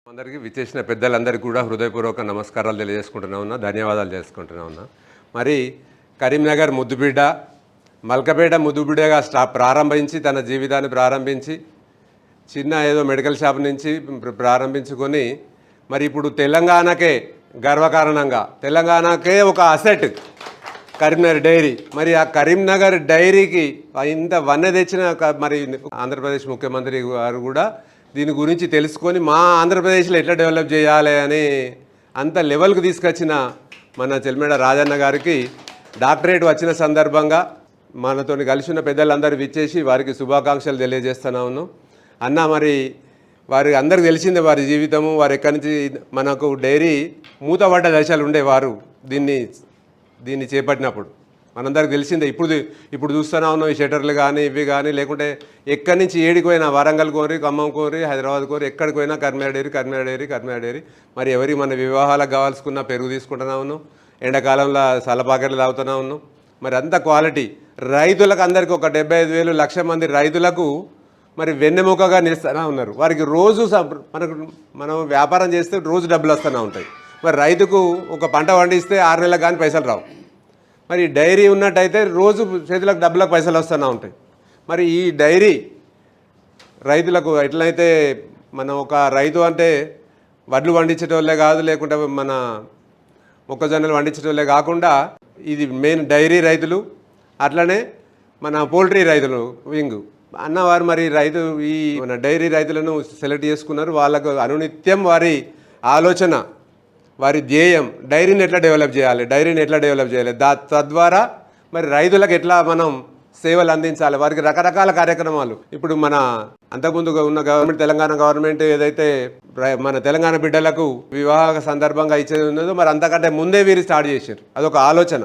అందరికీ విచ్చేసిన పెద్దలందరికీ కూడా హృదయపూర్వక నమస్కారాలు తెలియజేసుకుంటున్నా ఉన్నా, ధన్యవాదాలు చేసుకుంటున్నా ఉన్నా. మరి కరీంనగర్ ముద్దుబిడ్డ, మల్కపేట ముద్దుబిడ్డగా ప్రారంభించి తన జీవితాన్ని ప్రారంభించి చిన్న ఏదో మెడికల్ షాప్ నుంచి ప్రారంభించుకొని మరి ఇప్పుడు తెలంగాణకే గర్వకారణంగా తెలంగాణకే ఒక అసెట్ కరీంనగర్ డైరీ. మరి ఆ కరీంనగర్ డైరీకి ఇంత వన్నె తెచ్చిన మరి ఆంధ్రప్రదేశ్ ముఖ్యమంత్రి గారు కూడా దీని గురించి తెలుసుకొని మా ఆంధ్రప్రదేశ్లో ఎట్లా డెవలప్ చేయాలి అని అంత లెవెల్కి తీసుకొచ్చిన మన చెల్మేడ రాజన్న గారికి డాక్టరేట్ వచ్చిన సందర్భంగా మనతో కలిసి ఉన్న పెద్దలందరూ విచ్చేసి వారికి శుభాకాంక్షలు తెలియజేస్తున్నా ఉన్నాం. అన్న మరి వారి అందరికి తెలిసిందే వారి జీవితము, వారు ఎక్కడి నుంచి మనకు డైరీ మూతపడ్డ దశలు ఉండేవారు దీన్ని చేపట్టినప్పుడు మనందరికి తెలిసిందే. ఇప్పుడు చూస్తూనే ఉన్నాం ఈ షటర్లు కానీ ఇవి కానీ, లేకుంటే ఎక్కడి నుంచి ఏడికి పోయినా వరంగల్ కోరి, ఖమ్మం కోరి, హైదరాబాద్ కోరి, ఎక్కడికి పోయినా కరీంనగర్ డైరీ. మరి ఎవరికి మన వివాహాలకు కావాల్సుకున్న పెరుగు తీసుకుంటున్నా ఉన్నాం, ఎండాకాలంలో సలపాకెట్లు తాగుతూనే ఉన్నాం. మరి అంత క్వాలిటీ రైతులకు అందరికీ ఒక 75,000 లక్ష మంది రైతులకు మరి వెన్నెముకగా నిలుస్తూనే ఉన్నారు. వారికి రోజు మనం వ్యాపారం చేస్తే రోజు డబ్బులు వస్తూనే ఉంటాయి. మరి రైతుకు ఒక పంట పండిస్తే 6 నెలలకు కానీ పైసలు రావు. మరి డైరీ ఉన్నట్టయితే రోజు చేతులకు డబ్బులకు పైసలు వస్తూనే ఉంటాయి. మరి ఈ డైరీ రైతులకు ఎట్లయితే మనం ఒక రైతు అంటే వడ్లు పండించేటోళ్ళే కాదు, లేకుంటే మన మొక్కజొన్నలు పండించేటోళ్ళే కాకుండా ఇది మెయిన్ డైరీ రైతులు, అట్లనే మన పోల్ట్రీ రైతులు వింగు అన్నవారు. మరి ఈ మన డైరీ రైతులను సెలెక్ట్ చేసుకున్నారు. వాళ్ళకు అనునిత్యం వారి ఆలోచన, వారి ధ్యేయం డైరీని ఎట్లా డెవలప్ చేయాలి, తద్వారా మరి రైతులకు ఎట్లా మనం సేవలు అందించాలి, వారికి రకరకాల కార్యక్రమాలు. ఇప్పుడు మన అంతకుముందు ఉన్న తెలంగాణ గవర్నమెంట్ ఏదైతే మన తెలంగాణ బిడ్డలకు వివాహ సందర్భంగా ఇచ్చేది ఉన్నదో మరి అంతకంటే ముందే వీరు స్టార్ట్ చేశారు. అదొక ఆలోచన.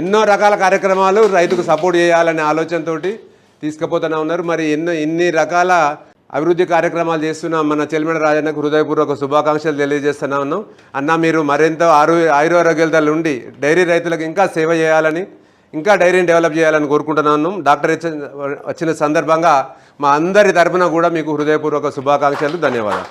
ఎన్నో రకాల కార్యక్రమాలు రైతుకు సపోర్ట్ చేయాలనే ఆలోచనతోటి తీసుకుపోతూనే ఉన్నారు. మరి ఇన్ని రకాల అభివృద్ధి కార్యక్రమాలు చేస్తున్న మన చెల్మేడ రాజన్నకు హృదయపూర్వక శుభాకాంక్షలు తెలియజేస్తూనే ఉన్నాం. అన్న మీరు మరింత ఆయురారోగ్యాలతో ఉండి డైరీ రైతులకు ఇంకా సేవ చేయాలని, ఇంకా డైరీని డెవలప్ చేయాలని కోరుకుంటున్నాను. డాక్టర్ వచ్చిన సందర్భంగా మా అందరి తరపున కూడా మీకు హృదయపూర్వక శుభాకాంక్షలు, ధన్యవాదాలు.